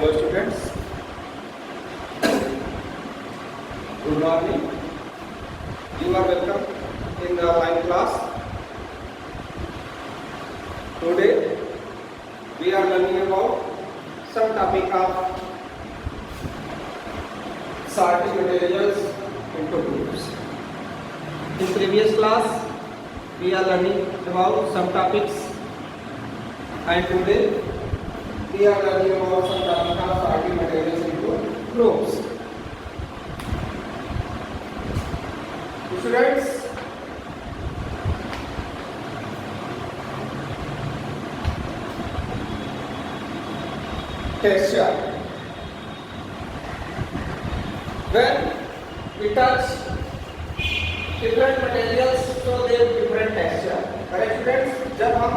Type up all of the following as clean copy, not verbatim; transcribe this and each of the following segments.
Hello students, good morning. You are welcome in the online class. Today we are learning about some topic of sorting materials into groups. In previous class we are learning about some topics, and today we are learning about some topic of sorting materials into groups. Students, texture. When we touch different materials, so they have different texture. Correct students? जब हम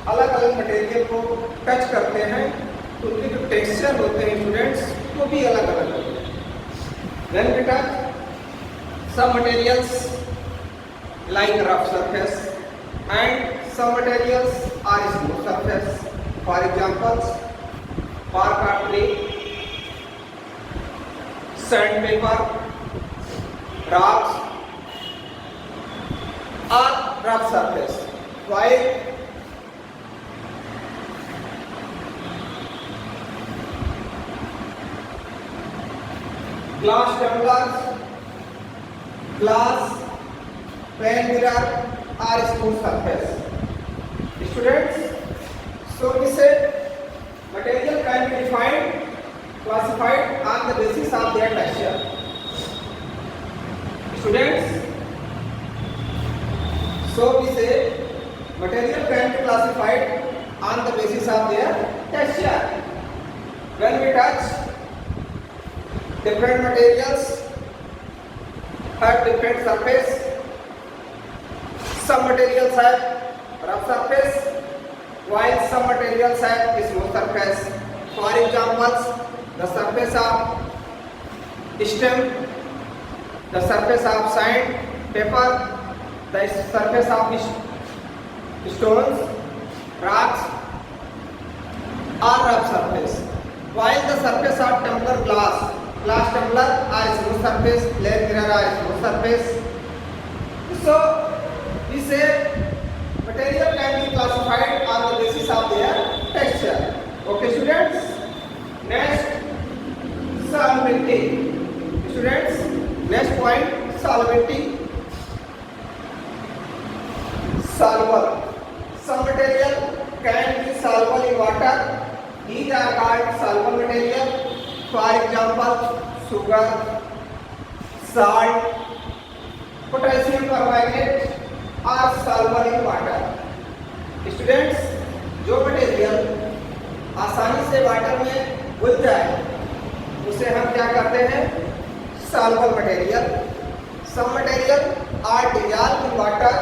अलग अलग material को touch करते हैं तो उनके जो टेक्सचर होते हैं स्टूडेंट्स वो भी अलग अलग होते हैं. When we touch some materials like rough surface and some materials are smooth surface. For examples, parquetry, sandpaper, rocks are rough surface. While glass tumblers, glass pen mirror are smooth surface. Students, so we said material can be defined, classified on the basis of their texture. Students, so we say material can be classified on the basis of their texture. When we touch different materials have different surface. Some materials have rough surface, while some materials have smooth surface. For examples, the surface of stem, the surface of sandpaper, the surface of stones, rocks are rough surface, while the surface of tumbler glass tumbler are smooth surface, pen mirror are smooth surface. So we say material can be classified on the basis of their texture. Okay students, next solvency. Students, next point, solvency. Soluble. Some material can be soluble in water. These are called soluble material. For example, sugar, salt, potassium permanganate are soluble in water. Students, जो material आसानी से water में घुल जाए उसे हम क्या करते हैं? soluble material. Some material are dissolved in water.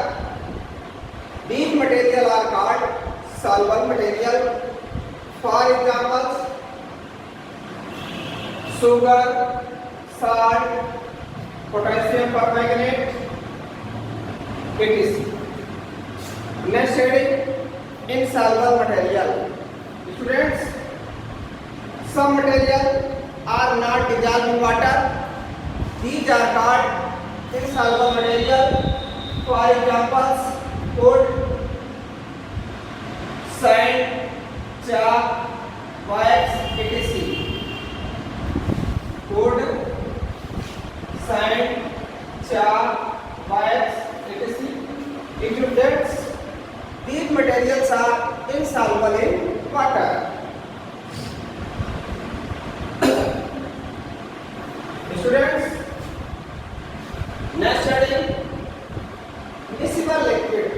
These material are called soluble material. For examples, sugar, salt, potassium permanganate, etc. Next heading, insoluble material. Students, some material are not dissolved in water. These are called insoluble material. For examples, wood, sand, chalk, wax, etc. Wood, sand, chalk, wax, etc. Includes these materials are insoluble in water. Students, next study, miscible liquid.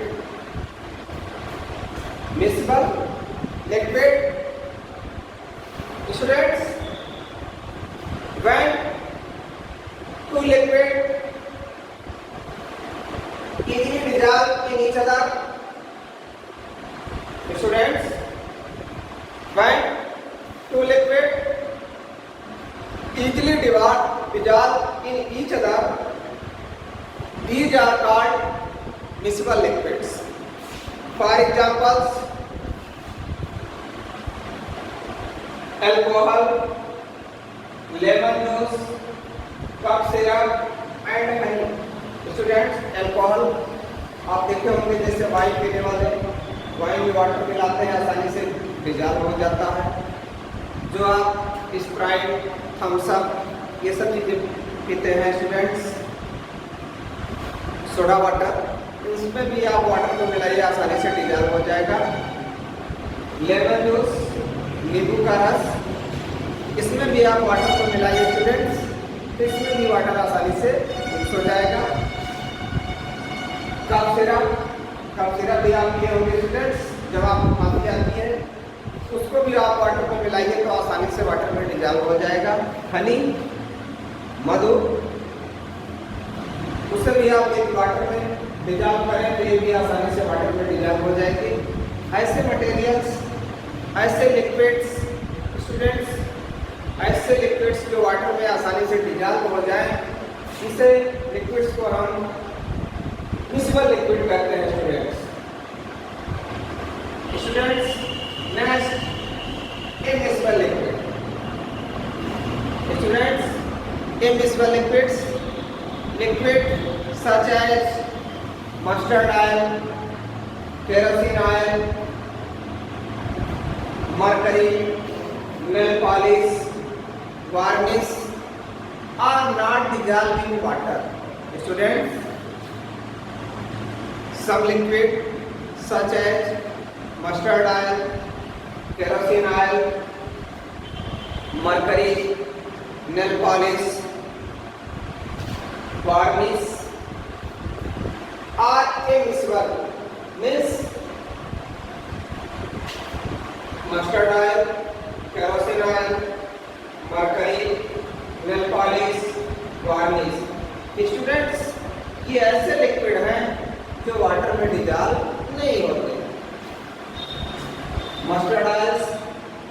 Miscible liquid. Students, when two liquid easily dissolve in each other. Students, when two liquid easily dissolve in each other, these are called miscible liquids. For examples, alcohol, lemon juice, cough syrup and honey. Students, alcohol आप देखे होंगे जैसे wine पीने वाले wine में water मिलाते हैं, आसानी से डिजॉल्व हो जाता है। जो आप स्प्राइट, थम्स अप ये सब चीज़ें पीते हैं स्टूडेंट्स, सोडा वाटर, इसमें भी आप वाटर को मिलाइए, आसानी से डिजॉल्व हो जाएगा। लेमन जूस, नींबू का रस, इसमें भी आप वाटर को मिलाइए स्टूडेंट्स, तो इसमें भी वाटर आसानी से मिक्स हो जाएगा। कफ सिरप भी आप लिए होंगे स्टूडेंट्स, जब आपको खांसी आती है उसको भी आप वाटर में मिलाइए तो आसानी से वाटर में डिजॉल्व हो जाएगा। हनी, मधु, उसे भी आप एक वाटर में डिजॉल्व करें तो ये भी आसानी से वाटर में डिजॉल्व हो जाएगी। ऐसे मटेरियल्स, ऐसे लिक्विड्स स्टूडेंट्स, ऐसे लिक्विड्स जो वाटर में आसानी से डिजॉल्व हो जाए, इसे लिक्विड्स को हम मिक्सबल लिक्विड कहते हैं students. Next immiscible liquid. Students, immiscible liquids, liquid such as mustard oil, kerosene oil, mercury, nail polish, varnish are not dissolved in water. Students, some liquid such as mustard oil, kerosene oil, mercury, nail polish, varnish are immiscible. Means mustard oil, kerosene oil, mercury, nail polish, varnish. Students, ये ऐसे liquid हैं जो water में dissolve नहीं होते। Mustard oil,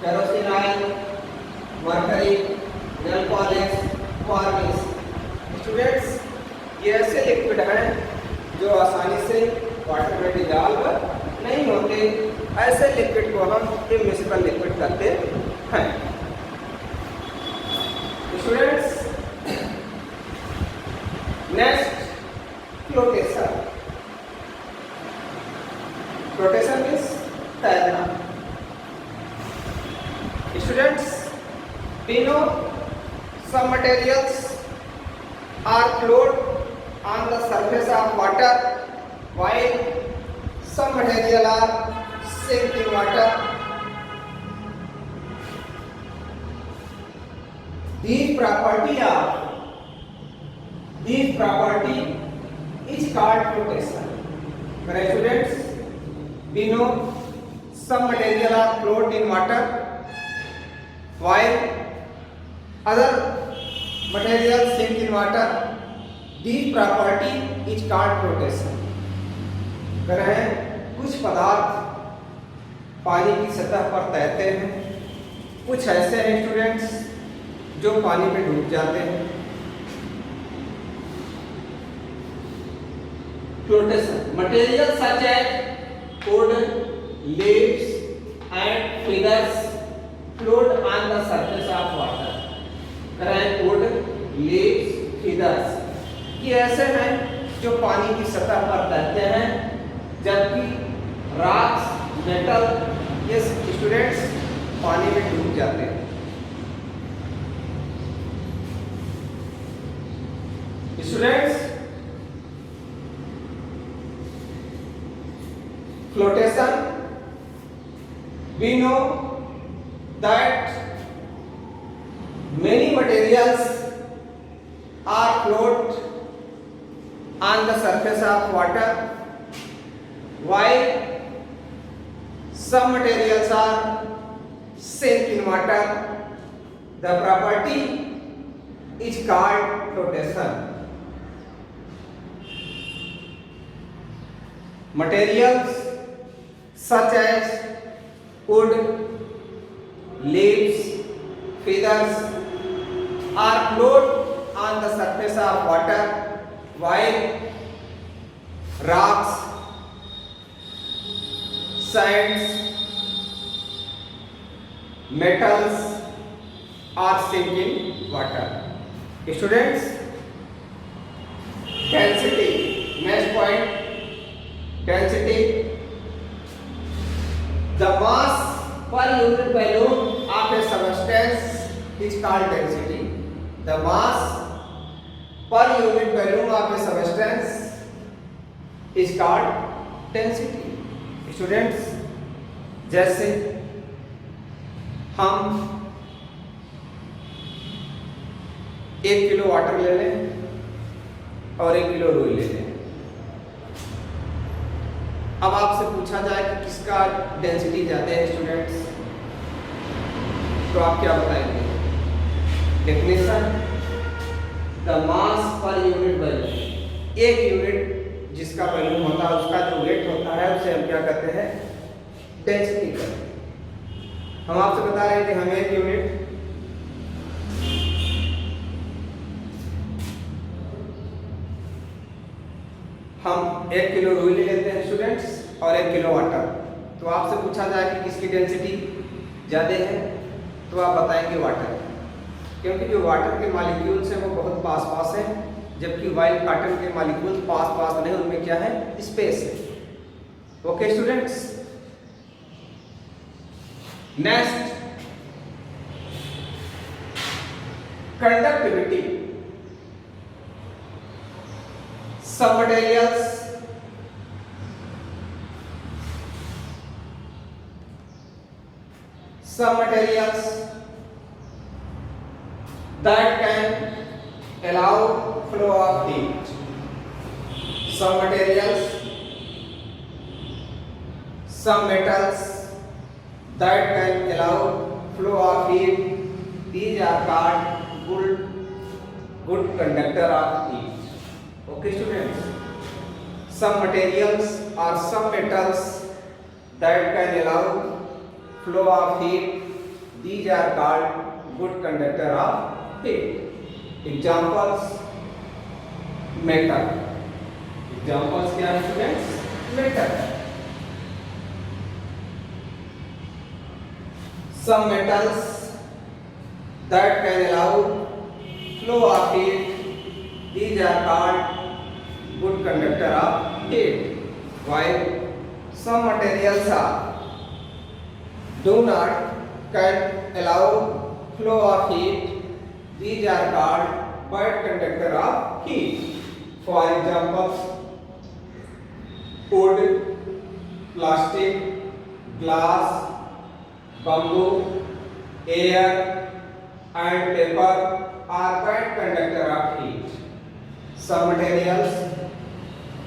kerosene oil, mercury, nail polish, varnish. Students, ये ऐसे liquid हैं जो आसानी से वाटर में डिजॉल्व नहीं होते। ऐसे लिक्विड को हम इमिसिबल लिक्विड कहते हैं। Students, next flotation. Flotation means तैरना। Students, we know some materials are float on the surface of water while some material are sink in water. These property is called flotation. Correct students? We know some material are float in water while other materials sink in water. These property is called flotation. कह रहे हैं कुछ पदार्थ पानी की सतह पर तैरते हैं, कुछ ऐसे हैं स्टूडेंट्स जो पानी में डूब जाते हैं। Flotation. Materials such as wood, leaves and feathers float on the surface of water. करें wood, leaves, feathers, ये ऐसे हैं जो पानी की सतह पर तैरते हैं, जबकि rocks, metal ये स्टूडेंट्स पानी में डूब जाते हैं। Students, flotation, we know that many materials are float on the surface of water while some materials are sink in water. The property is called flotation. Materials such as wood, leaves, feathers are float on the surface of water while rocks, sands, metals or sink in water. Students, density, next point, density, the mass per unit volume of a substance is called density. The mass per unit volume of a substance is called density. Students, जैसे हम 1 kilo water ले लें और 1 kilo रुई ले लें। अब आपसे पूछा जाए कि किसका डेंसिटी ज़्यादा है स्टूडेंट्स, तो आप क्या बताएंगे? Definition, the mass per unit volume, एक यूनिट जिसका वॉल्यूम होता है उसका जो वेट होता है उसे हम क्या कहते हैं? डेंसिटी कहते हैं। हम आपसे बता रहे हैं कि हमें एक यूनिट हम 1 किलो रुई ले लेते हैं स्टूडेंट्स और 1 किलो वाटर, तो आपसे पूछा जाए कि किसकी डेंसिटी ज़्यादा है, तो आप बताएंगे वाटर, क्योंकि जो वाटर के मॉलिक्यूल्स हैं वो बहुत पास पास हैं, जबकि वाइल्ड कॉटन के मॉलिक्यूल्स पास पास नहीं, उनमें क्या है? स्पेस है। Okay students, next, conductivity. Some materials that can allow flow of heat. Some metals that can allow flow of heat. These are called good conductor of heat. Okay students, some materials or some metals that can allow flow of heat, these are called good conductor of heat. Examples, metal. Examples क्या है students? Metal. Some metals that can allow flow of heat, these are called good conductor of heat, while some materials do not can allow flow of heat, these are called bad conductor of heat. For example, wood, plastic, glass, bamboo, air and paper are bad conductor of heat. Some materials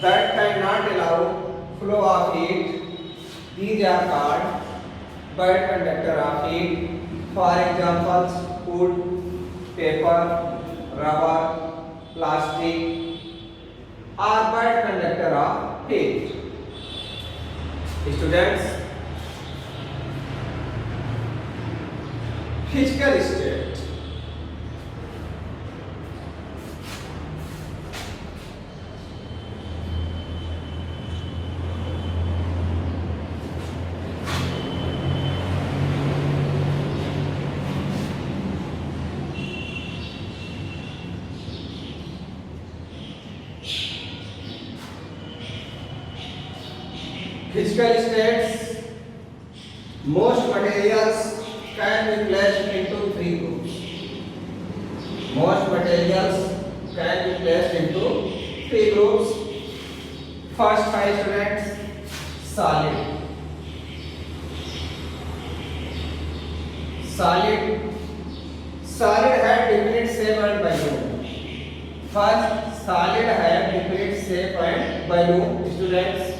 that cannot allow flow of heat, these are called bad conductor of heat. For examples, wood, paper, rubber, plastic are bad conductor of heat. Students, physical state. Physical states, most materials can be placed into 3 groups. Most materials can be placed into 3 groups. First, five students, solid. Solid have definite shape and volume. First, solid have definite shape and volume. Students,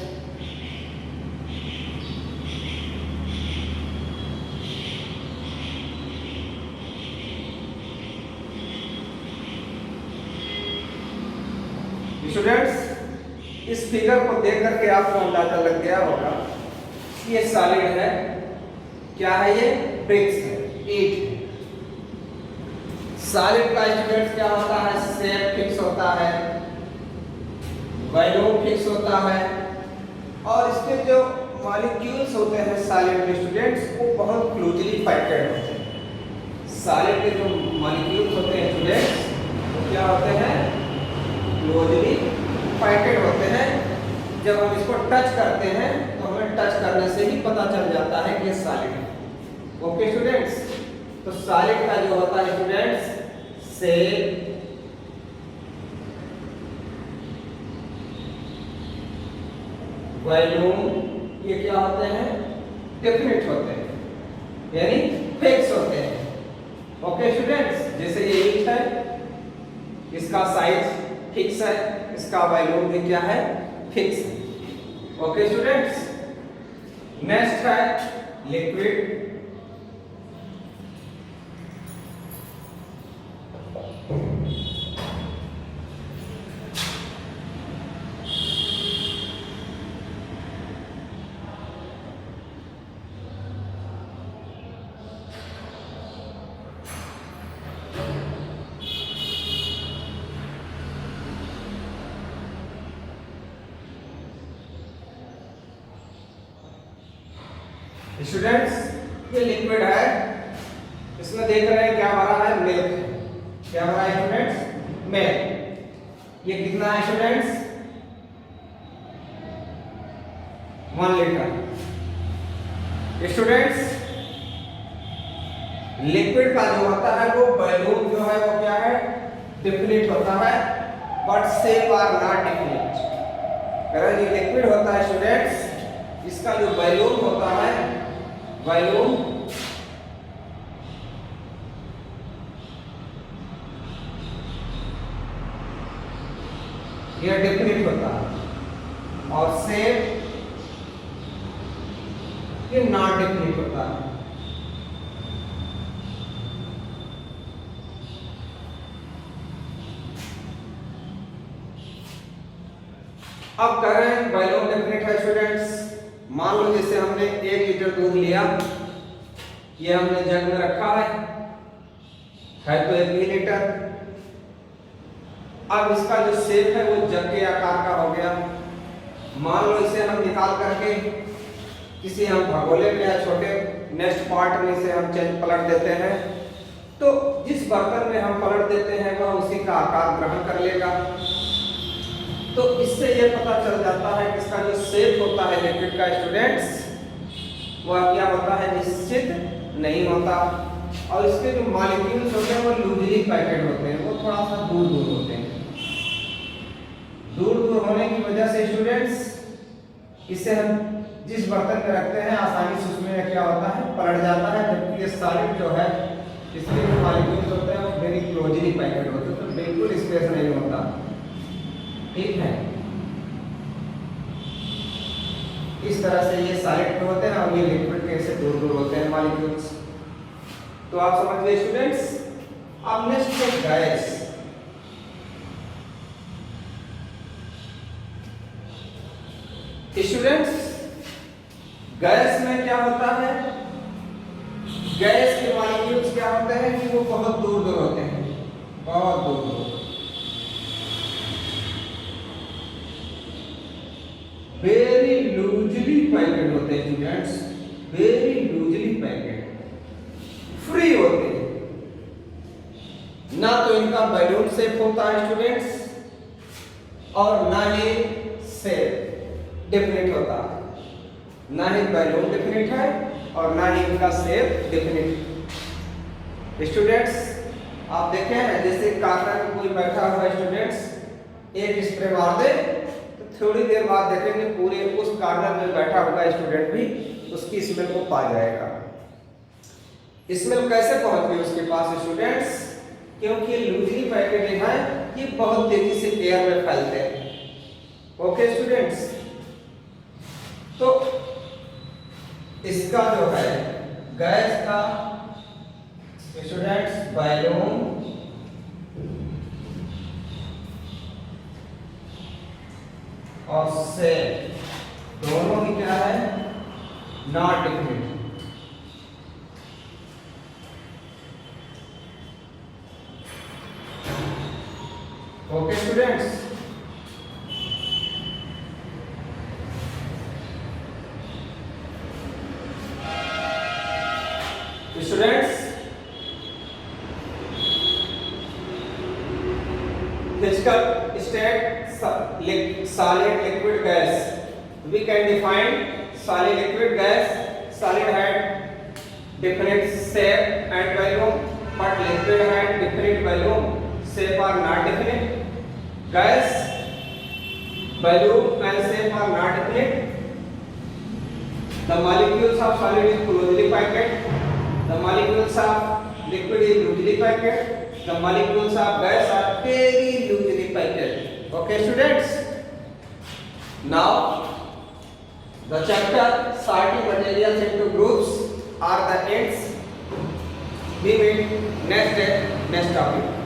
students इस figure को देख करके आपको अंदाजा लग गया होगा कि ये सॉलिड है। क्या है? ये ब्रिक्स है, ईंट है। सॉलिड का स्टूडेंट्स क्या होता है? शेप फिक्स होता है, वॉल्यूम फिक्स होता है, और इसके जो मॉलिक्यूल्स होते हैं सॉलिड में स्टूडेंट्स वो बहुत क्लोजली पैक्ड होते हैं। सॉलिड के जो मॉलिक्यूल्स होते हैं स्टूडेंट्स वो क्या होते हैं, क्लोजली पैकेड होते हैं। जब हम इसको टच करते हैं तो हमें टच करने से ही पता चल जाता है कि ये सॉलिड है। ओके स्टूडेंट्स, तो सॉलिड का जो होता है स्टूडेंट्स सेल, वॉल्यूम, ये क्या होते हैं, डेफिनिट होते हैं, यानी फिक्स होते हैं। ओके स्टूडेंट्स, जैसे ये ईंट है, इसका साइज फिक्स है, इसका वॉल्यूम भी क्या है, फिक्स है। ओके स्टूडेंट्स, नेक्स्ट है लिक्विड। स्टूडेंट्स, ये लिक्विड है, इसमें देख रहे हैं क्या भरा है, मिल्क है। क्या भरा है स्टूडेंट्स, मिल्क। ये कितना है स्टूडेंट्स, 1 लीटर। स्टूडेंट्स, लिक्विड का जो होता है वो वॉल्यूम जो है वो क्या है, डिफिनिट होता है, but shape are not definite. अगर ये लिक्विड होता है स्टूडेंट्स, इसका जो वॉल्यूम होता है, वॉल्यूम ये डिफिनिट होता है और शेप ये नॉट डिफिनिट होता है। अब कह रहे हैं वॉल्यूम डेफिनिट है स्टूडेंट्स। मान लो जैसे हमने 1 लीटर दूध लिया, ये हमने जग में रखा है तो 1 लीटर। अब इसका जो शेप है वो जग के आकार का हो गया। मान लो इसे हम निकाल करके किसी हम भगोले में या छोटे नेक्स्ट पार्ट में इसे हम पलट देते हैं, तो जिस बर्तन में हम पलट देते हैं वह उसी का आकार ग्रहण कर लेगा। तो इससे ये पता चल जाता है कि इसका जो शेप होता है लिक्विड का स्टूडेंट्स, वह क्या होता है, निश्चित नहीं होता। और इसके जो मॉलिक्यूल्स होते हैं वो लूजली पैकेड होते हैं, वो थोड़ा सा दूर दूर होते हैं। दूर दूर होने की वजह से स्टूडेंट्स इसे हम जिस बर्तन में रखते हैं आसानी से उसमें क्या होता है, पलट जाता है। जबकि ये सॉलिड जो है, इसके जो मॉलिक्यूल्स होते हैं वो वेरी क्लोजली पैकेड होते हैं, तो बिल्कुल स्पेस नहीं होता। ठीक है, इस तरह से ये सॉलिड में होते हैं और ये लिक्विड के से दूर दूर होते हैं मॉलिक्यूल्स। तो आप समझ गए स्टूडेंट्स। अब नेक्स्ट है गैस। स्टूडेंट्स, गैस में क्या होता है, गैस के मॉलिक्यूल्स क्या होते हैं कि वो बहुत दूर दूर होते हैं, बहुत दूर दूर, वेरी लूजली पैकेड होते हैं students, very loosely packed, free होते हैं। ना तो इनका बैलून शेप होता है स्टूडेंट्स, और ना ही शेप डेफिनिट होता है। ना ही बैलून डेफिनिट है और ना ही इनका शेप डेफिनिट। स्टूडेंट्स, आप देखें हैं जैसे कार्नर में कोई बैठा हुआ है स्टूडेंट्स, एक स्प्रे मार दे तो थोड़ी देर बाद देखेंगे पूरे उस कार्नर में बैठा हुआ स्टूडेंट भी उसकी स्मेल को पा जाएगा। स्मेल कैसे पहुंच गई उसके पास स्टूडेंट्स, क्योंकि लूजली पैकेटेड है, ये बहुत तेजी से एयर में फैलते हैं। ओके स्टूडेंट्स, तो इसका जो है गैस का स्टूडेंट्स बैलून और शेप दोनों ही क्या है, not definite. Okay students, students physical state, solid, liquid, gas. We can define solid, liquid, gas. Solid had different shape and volume, but liquid had different volume, shape are not definite. Gas volume and shape are not definite. The molecules of solid is closely packed. The molecules of liquid is loosely packed. The molecules of gas are very loosely packed. Okay, students. Now, the chapter sorting materials into groups are the ends. We meet next topic.